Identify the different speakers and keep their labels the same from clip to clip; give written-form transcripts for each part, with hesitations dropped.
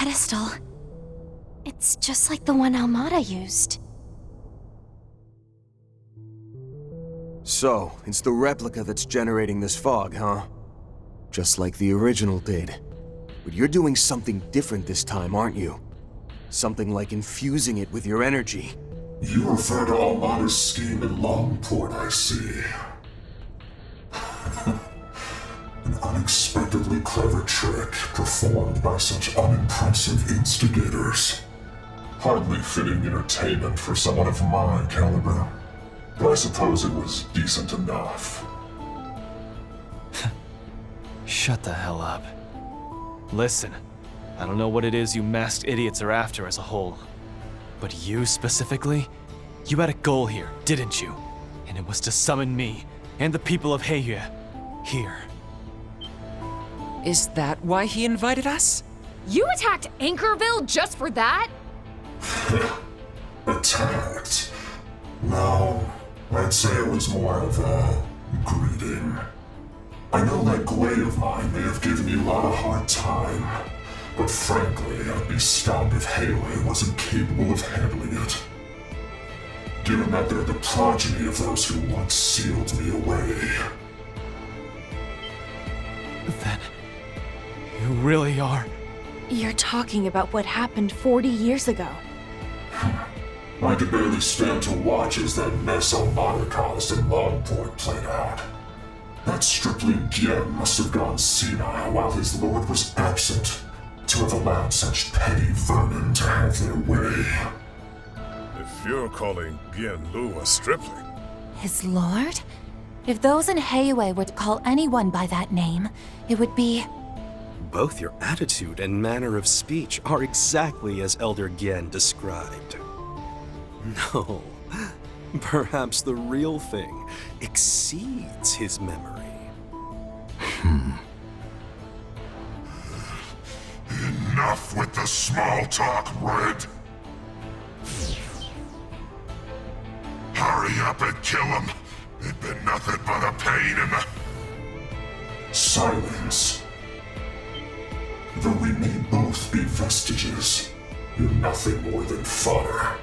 Speaker 1: pedestal. It's just like the one Almada used.
Speaker 2: So, it's the replica that's generating this fog, huh? Just like the original did. But you're doing something different this time, aren't you? Something like infusing it with your energy.
Speaker 3: You refer to Almada's scheme in Longport, I see. An unexpectedly clever trick performed by such unimpressive instigators. Hardly fitting entertainment for someone of my caliber. But I suppose it was decent enough.
Speaker 4: Shut the hell up. Listen, I don't know what it is you masked idiots are after as a whole. But you specifically? You had a goal here, didn't you? And it was to summon me and the people of Heiyue here.
Speaker 5: Is that why he invited us?
Speaker 6: You attacked Anchorville just for that?
Speaker 3: Attacked? No, I'd say it was more of a greeting. I know that Gwei of mine may have given you a lot of hard time, but frankly, I'd be stunned if Heiyue wasn't capable of handling it. Given that they're the progeny of those who once sealed me away.
Speaker 4: Then, you really are...
Speaker 1: You're talking about what happened 40 years ago.
Speaker 3: I could barely stand to watch as that mess Almada caused in Longport played out. That stripling Gien must have gone senile while his lord was absent, to have allowed such petty vermin to have their way.
Speaker 7: If you're calling Gien Lu a stripling...
Speaker 1: His lord? If those in Heiyue were to call anyone by that name, it would be...
Speaker 8: Both your attitude and manner of speech are exactly as Elder Gien described. No, perhaps the real thing exceeds his memory.
Speaker 3: Enough with the small talk, Red. Hurry up and kill him. They've been nothing but a pain in the... Silence. Though we may both be vestiges, you're nothing more than fodder.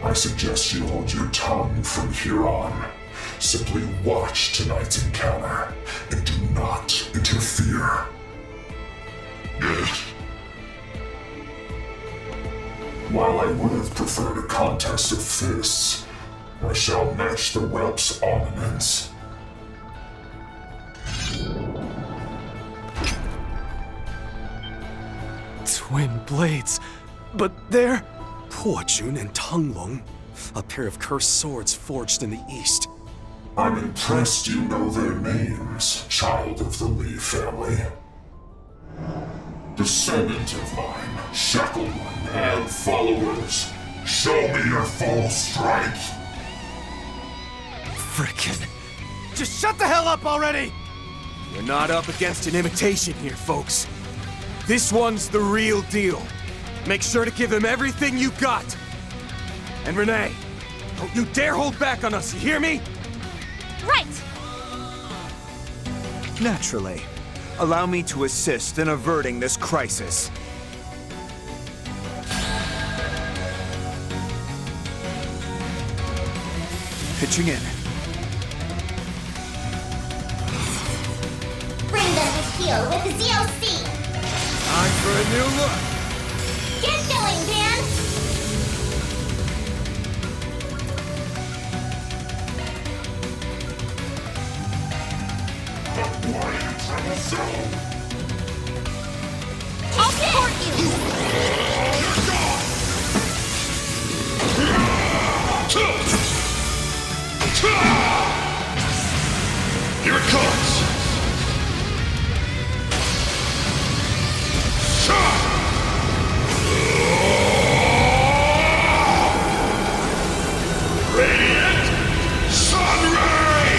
Speaker 3: I suggest you hold your tongue from here on. Simply watch tonight's encounter, and do not interfere. While I would have preferred a contest of fists, I shall match the whelp's armaments.
Speaker 4: Twin blades. But they're...
Speaker 8: Po Jun and Tang Long, a pair of cursed swords forged in the East.
Speaker 3: I'm impressed you know their names, child of the Li family. Descendant of mine, Shackled One, and followers, show me your full strength.
Speaker 4: Frickin'. Just shut the hell up already!
Speaker 2: We're not up against an imitation here, folks. This one's the real deal. Make sure to give him everything you got. And Renee, don't you dare hold back on us, you hear me?
Speaker 6: Right!
Speaker 9: Naturally. Allow me to assist in averting this crisis. Pitching in.
Speaker 10: Bring them to heel with the ZOC!
Speaker 2: Time for a new look.
Speaker 10: Get going, Dan!
Speaker 6: I'll support you!
Speaker 7: Here it comes! Radiant Sunray!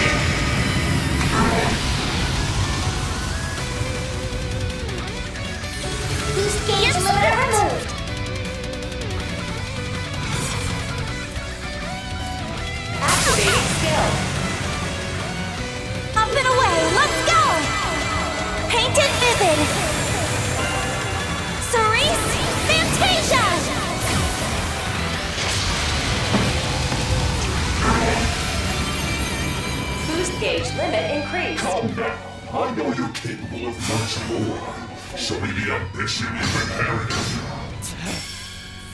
Speaker 11: gauge limit increased.
Speaker 3: Calm down. I know you're capable of much more. Show me the ambition you've inherited.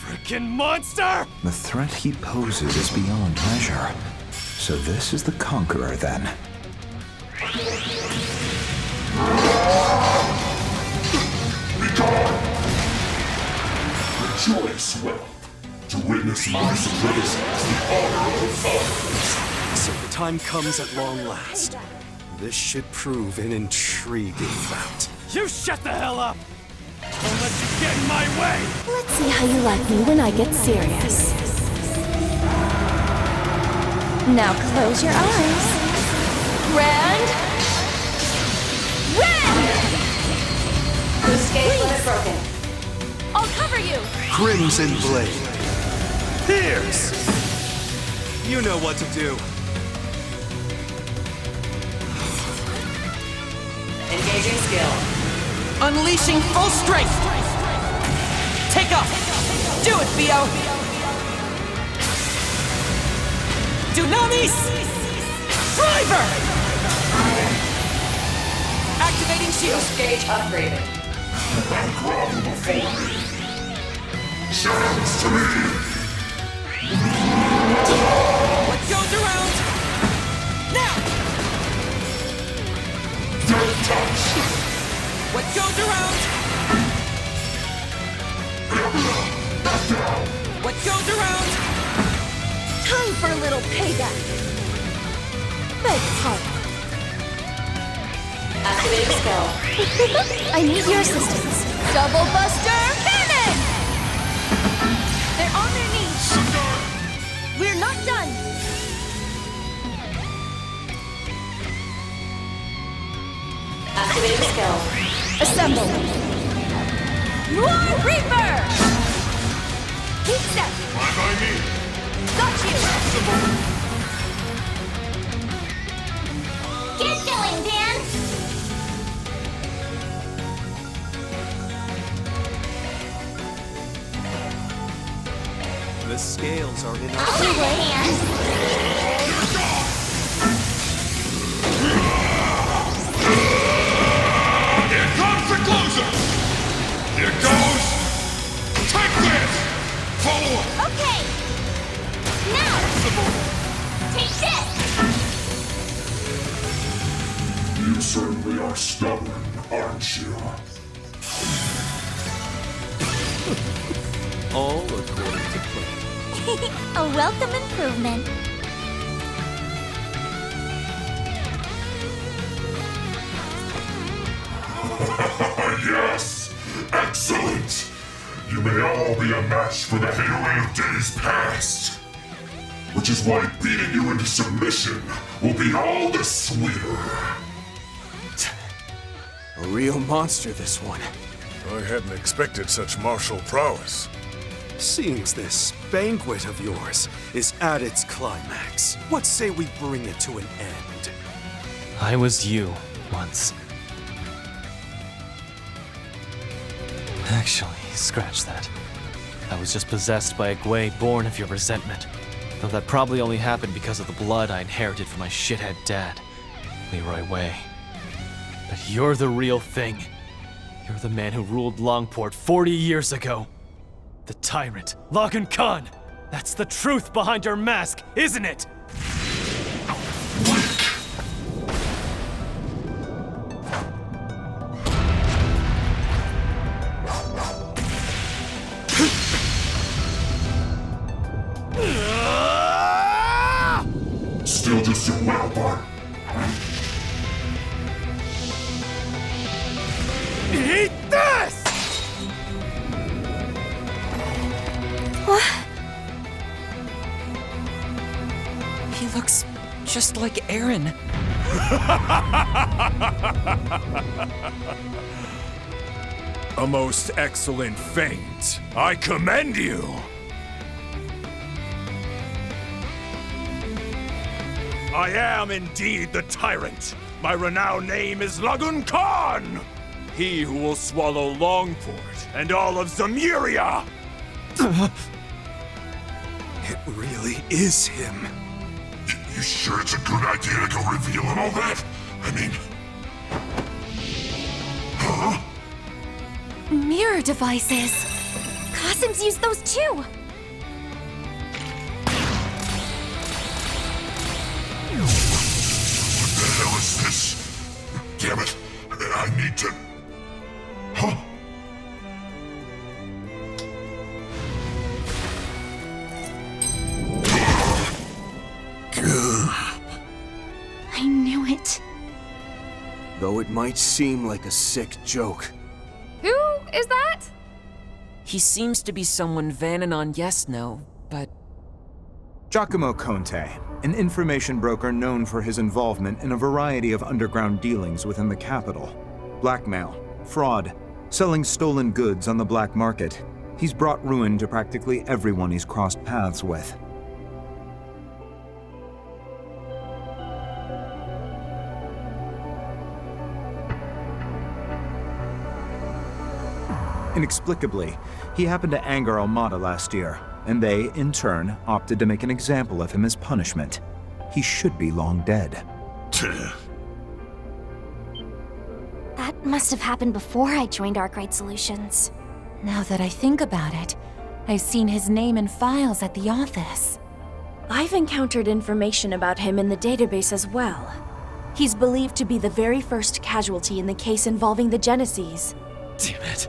Speaker 2: Frickin' monster!
Speaker 12: The threat he poses is beyond measure. So this is the Conqueror, then.
Speaker 3: Be gone! Rejoice, well. To witness my supremacy is the honor of the fathers.
Speaker 8: So the time comes at long last. This should prove an intriguing bout.
Speaker 2: You shut the hell up! Don't let you get in my way!
Speaker 1: Let's see how you like me when I get serious. Now close your eyes. Grand Ren!
Speaker 11: Boost gauge limit broken.
Speaker 6: I'll cover you!
Speaker 8: Crimson Blade. Pierce! You know what to do.
Speaker 11: Engaging skill.
Speaker 5: Unleashing full strength! Take off! Do it, Theo! Dunamis! Driver! Activating shield.
Speaker 11: Boost gauge upgraded.
Speaker 3: I grovel before me. Sounds to me.
Speaker 5: What goes around? Now!
Speaker 3: Don't touch.
Speaker 5: What goes around? What goes around?
Speaker 1: Time for a little payback. Beg pardon.
Speaker 11: Activating skill.
Speaker 1: I need your assistance. Double Buster Cannon! They're on their knees. We're not done.
Speaker 11: Activating skill.
Speaker 1: Assemble. Noir Reaper! Keep step.
Speaker 3: Fine by me.
Speaker 1: Got you.
Speaker 10: Get going, Dan!
Speaker 8: The scales are in
Speaker 10: I'll lend a hand.
Speaker 3: Here comes the closer! Here goes! Take this! Follow up!
Speaker 10: Okay. Now! Take this!
Speaker 3: You certainly are stubborn, aren't you?
Speaker 8: all according to plan.
Speaker 10: A welcome improvement.
Speaker 3: Yes! Excellent! You may all be a match for the Halo of days past. Which is why beating you into submission will be all the sweeter.
Speaker 2: A real monster, this one.
Speaker 7: I hadn't expected such martial prowess.
Speaker 8: Seems this banquet of yours is at its climax, what say we bring it to an end?
Speaker 4: I was you, once. Actually, scratch that. I was just possessed by a Gwei born of your resentment. Though that probably only happened because of the blood I inherited from my shithead dad, Leroy Wei. But you're the real thing. You're the man who ruled Longport 40 years ago. The tyrant, Logan Khan. That's the truth behind your mask, isn't it?
Speaker 3: Still just your well, Bart.
Speaker 2: Eat this!
Speaker 1: What?
Speaker 5: He looks just like Aaron.
Speaker 2: A most excellent feint. I commend you! I am indeed the tyrant. My renowned name is Lagun Khan! He who will swallow Longport and all of Zamuria!
Speaker 8: It really is him.
Speaker 3: You sure it's a good idea to go revealing all that? I mean... Huh?
Speaker 1: Mirror devices. Costumes use those too.
Speaker 3: What the hell is this? Damn it. I need to... Huh?
Speaker 1: I knew it.
Speaker 2: Though it might seem like a sick joke.
Speaker 6: Who is that?
Speaker 5: He seems to be someone Van and on Yes know, but
Speaker 9: Giacomo Conte, an information broker known for his involvement in a variety of underground dealings within the capital. Blackmail, fraud, selling stolen goods on the black market. He's brought ruin to practically everyone he's crossed paths with. Inexplicably, he happened to anger Almada last year, and they, in turn, opted to make an example of him as punishment. He should be long dead.
Speaker 10: That must have happened before I joined Arkwright Solutions.
Speaker 1: Now that I think about it, I've seen his name in files at the office.
Speaker 13: I've encountered information about him in the database as well. He's believed to be the very first casualty in the case involving the Genesees.
Speaker 4: Damn it.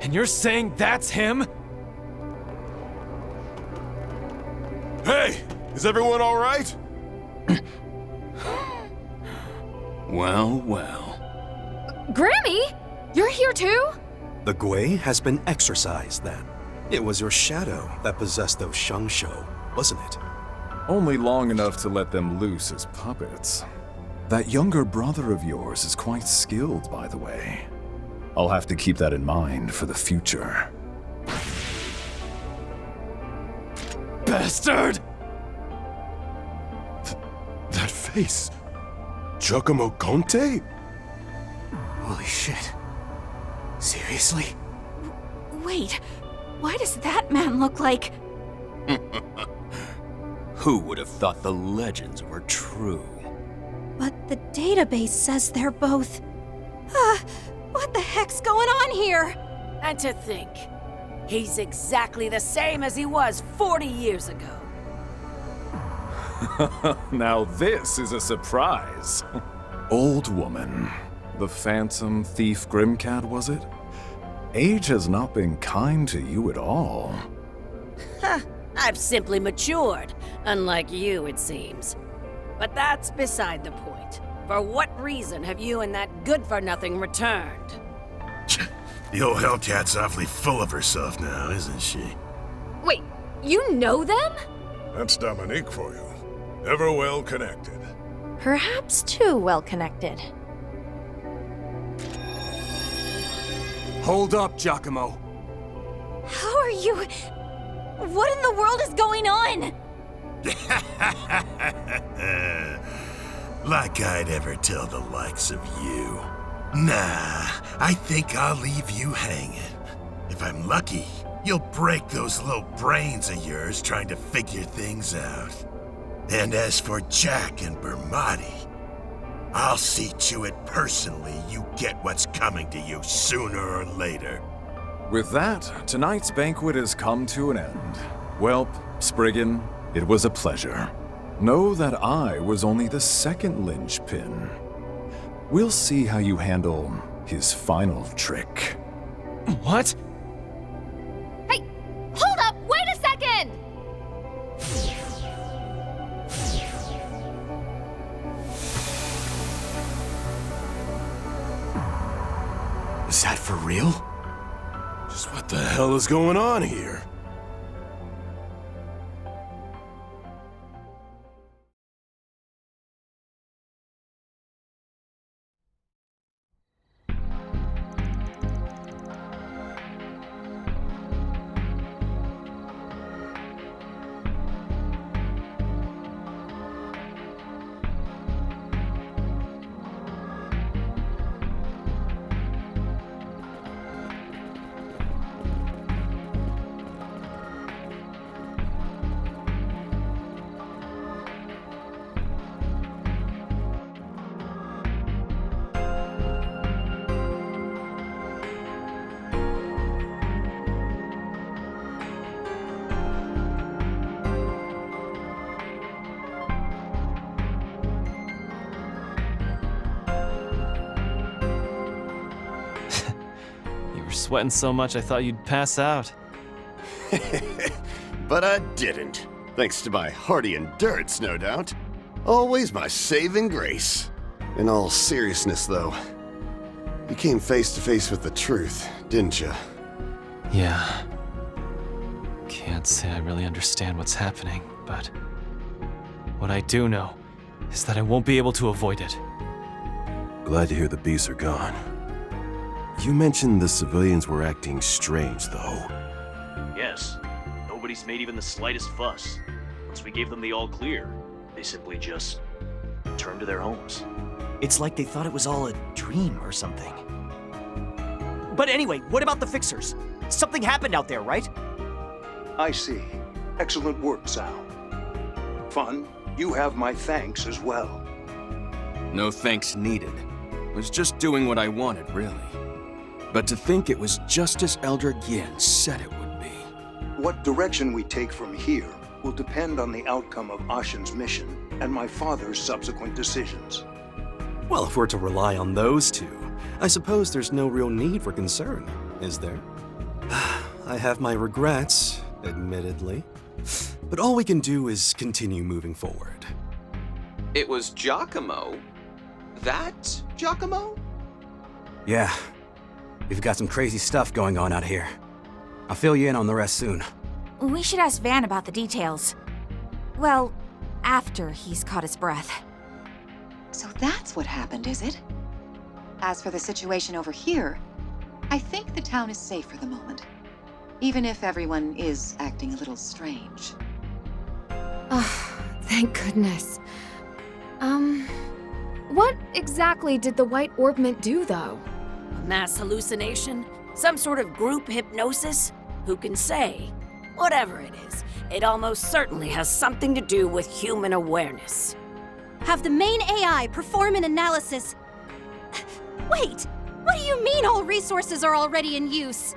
Speaker 4: And you're saying that's him?
Speaker 7: Hey! Is everyone alright?
Speaker 8: Well, well.
Speaker 6: Grammy? You're here too?
Speaker 8: The Gui has been exorcised, then. It was your shadow that possessed those Shangshou, wasn't it?
Speaker 14: Only long enough to let them loose as puppets. That younger brother of yours is quite skilled, by the way. I'll have to keep that in mind for the future.
Speaker 4: Bastard!
Speaker 7: That face. Giacomo Conte?
Speaker 2: Holy shit. Seriously?
Speaker 13: Wait, why does that man look like...
Speaker 8: Who would have thought the legends were true?
Speaker 13: But the database says they're both... what the heck's going on here?
Speaker 15: And to think, he's exactly the same as he was 40 years ago.
Speaker 14: Now this is a surprise. Old woman. The phantom thief Grimcat, was it? Age has not been kind to you at all.
Speaker 15: I've simply matured, unlike you, it seems. But that's beside the point. For what reason have you and that good-for-nothing returned?
Speaker 7: The old Hellcat's awfully full of herself now, isn't she?
Speaker 6: Wait, you know them?
Speaker 7: That's Dominique for you. Ever well connected.
Speaker 13: Perhaps too well connected.
Speaker 2: Hold up, Giacomo.
Speaker 1: How are you... What in the world is going on?
Speaker 7: Like I'd ever tell the likes of you. Nah, I think I'll leave you hanging. If I'm lucky, you'll break those little brains of yours trying to figure things out. And as for Jack and Bermati, I'll see to it personally you get what's coming to you sooner or later.
Speaker 14: With that, tonight's banquet has come to an end. Welp, Spriggan, it was a pleasure. Know that I was only the second linchpin. We'll see how you handle his final trick.
Speaker 4: What?
Speaker 6: Hey, hold up! Wait a second!
Speaker 2: Is that for real?
Speaker 7: Just what the hell is going on here?
Speaker 4: sweating so much I thought you'd pass out.
Speaker 16: But I didn't. Thanks to my hearty endurance, no doubt. Always my saving grace. In all seriousness, though, you came face to face with the truth, didn't you?
Speaker 4: Yeah. Can't say I really understand what's happening, but what I do know is that I won't be able to avoid it.
Speaker 16: Glad to hear the beasts are gone. You mentioned the civilians were acting strange, though.
Speaker 17: Yes. Nobody's made even the slightest fuss. Once we gave them the all clear, they simply just turned to their homes.
Speaker 18: It's like they thought it was all a dream or something. But anyway, what about the fixers? Something happened out there, right?
Speaker 19: I see. Excellent work, Sal. Fun, you have my thanks as well.
Speaker 2: No thanks needed. Was just doing what I wanted, really. But to think it was just as Elder Gien said it would be.
Speaker 19: What direction we take from here will depend on the outcome of Ashen's mission and my father's subsequent decisions.
Speaker 8: Well, if we're to rely on those two, I suppose there's no real need for concern, is there? I have my regrets, admittedly. But all we can do is continue moving forward.
Speaker 20: It was Giacomo? That Giacomo?
Speaker 18: Yeah. We've got some crazy stuff going on out here. I'll fill you in on the rest soon.
Speaker 6: We should ask Van about the details. Well, after he's caught his breath.
Speaker 21: So that's what happened, is it? As for the situation over here, I think the town is safe for the moment. Even if everyone is acting a little strange.
Speaker 1: Oh, thank goodness. What exactly did the White Orbment do, though?
Speaker 15: A mass hallucination? Some sort of group hypnosis? Who can say? Whatever it is, it almost certainly has something to do with human awareness.
Speaker 22: Have the main AI perform an analysis. Wait, what do you mean all resources are already in use?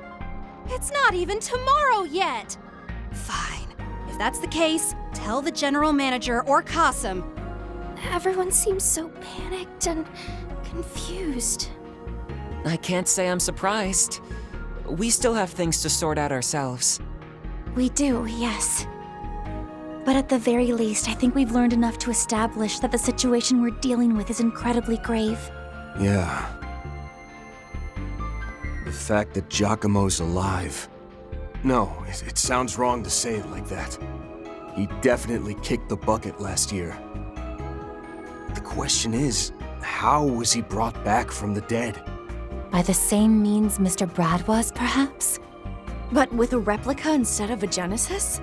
Speaker 22: It's not even tomorrow yet. Fine. If that's the case, tell the general manager or Qasim.
Speaker 13: Everyone seems so panicked and confused.
Speaker 5: I can't say I'm surprised. We still have things to sort out ourselves.
Speaker 10: We do, yes. But at the very least, I think we've learned enough to establish that the situation we're dealing with is incredibly grave.
Speaker 2: Yeah. The fact that Giacomo's alive. No, it sounds wrong to say it like that. He definitely kicked the bucket last year. The question is, how was he brought back from the dead?
Speaker 10: By the same means Mr. Brad was, perhaps?
Speaker 13: But with a replica instead of a Genesis?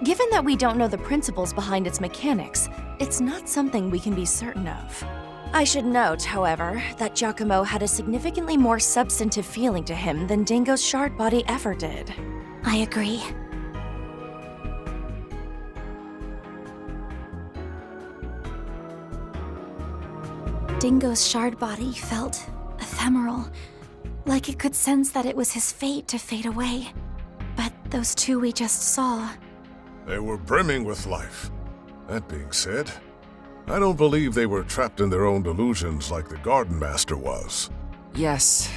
Speaker 13: Given that we don't know the principles behind its mechanics, it's not something we can be certain of. I should note, however, that Giacomo had a significantly more substantive feeling to him than Dingo's shard body ever did.
Speaker 10: I agree. Dingo's shard body felt ephemeral, like it could sense that it was his fate to fade away. But those two we just saw...
Speaker 3: They were brimming with life. That being said, I don't believe they were trapped in their own delusions like the Garden Master was.
Speaker 5: Yes,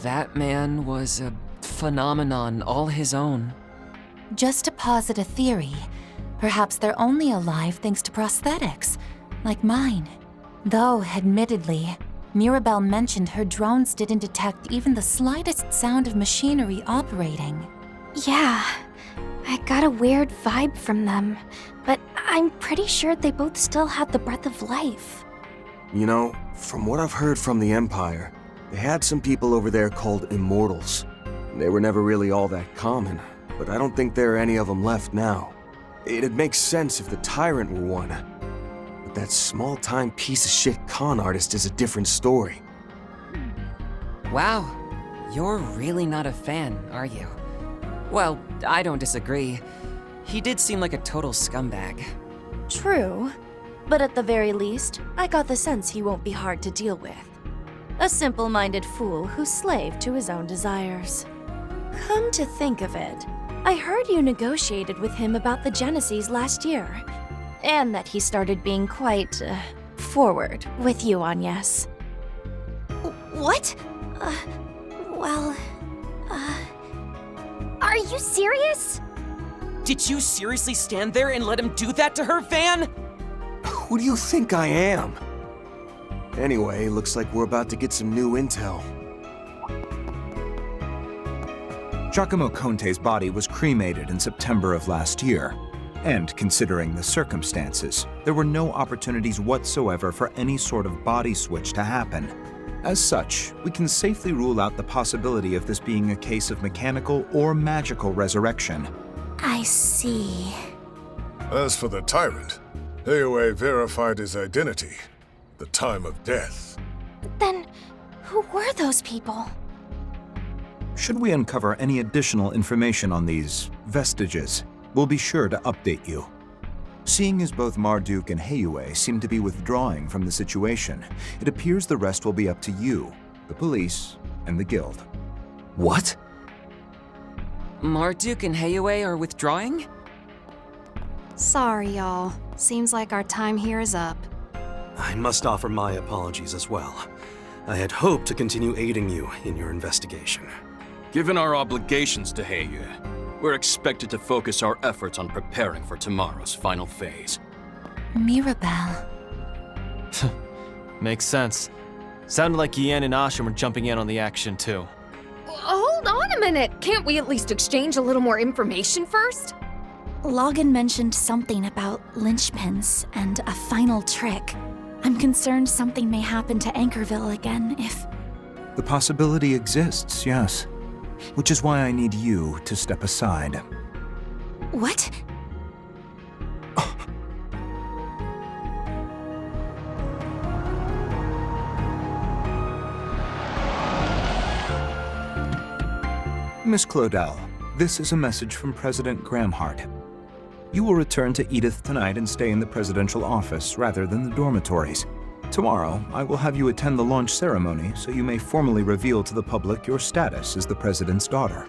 Speaker 5: that man was a phenomenon all his own.
Speaker 10: Just to posit a theory, perhaps they're only alive thanks to prosthetics, like mine. Though, admittedly, Mirabelle mentioned her drones didn't detect even the slightest sound of machinery operating. Yeah, I got a weird vibe from them, but I'm pretty sure they both still had the breath of life.
Speaker 2: You know, from what I've heard from the Empire, they had some people over there called Immortals. They were never really all that common, but I don't think there are any of them left now. It'd make sense if the Tyrant were one. But that small-time piece of shit con artist is a different story.
Speaker 5: Wow, you're really not a fan, are you? Well, I don't disagree. He did seem like a total scumbag.
Speaker 13: True, but at the very least, I got the sense he won't be hard to deal with. A simple-minded fool who's slave to his own desires. Come to think of it, I heard you negotiated with him about the Genesis last year, and that he started being quite, forward with you, Agnes.
Speaker 22: What?
Speaker 10: Well...
Speaker 22: Are you serious?
Speaker 5: Did you seriously stand there and let him do that to her, Van?
Speaker 2: Who do you think I am? Anyway, looks like we're about to get some new intel.
Speaker 9: Giacomo Conte's body was cremated in September of last year, and considering the circumstances, there were no opportunities whatsoever for any sort of body switch to happen. As such, we can safely rule out the possibility of this being a case of mechanical or magical resurrection.
Speaker 10: I see.
Speaker 11: As for the tyrant, Heywei verified his identity, the time of death.
Speaker 10: Then, who were those people?
Speaker 9: Should we uncover any additional information on these vestiges, we'll be sure to update you. Seeing as both Marduk and Heywei seem to be withdrawing from the situation, it appears the rest will be up to you, the police, and the guild.
Speaker 2: What?
Speaker 5: Marduk and Heywei are withdrawing?
Speaker 22: Sorry, y'all. Seems like our time here is up.
Speaker 8: I must offer my apologies as well. I had hoped to continue aiding you in your investigation.
Speaker 12: Given our obligations to Heyu, we're expected to focus our efforts on preparing for tomorrow's final phase.
Speaker 10: Mirabelle.
Speaker 4: Makes sense. Sounded like Yen and Ashen were jumping in on the action too.
Speaker 1: Hold on a minute! Can't we at least exchange a little more information first?
Speaker 10: Logan mentioned something about linchpins and a final trick. I'm concerned something may happen to Anchorville again if...
Speaker 9: The possibility exists, yes. Which is why I need you to step aside.
Speaker 10: What?
Speaker 9: Miss Claudel, this is a message from President Gramhart. You will return to Edith tonight and stay in the presidential office rather than the dormitories. Tomorrow, I will have you attend the launch ceremony so you may formally reveal to the public your status as the president's daughter.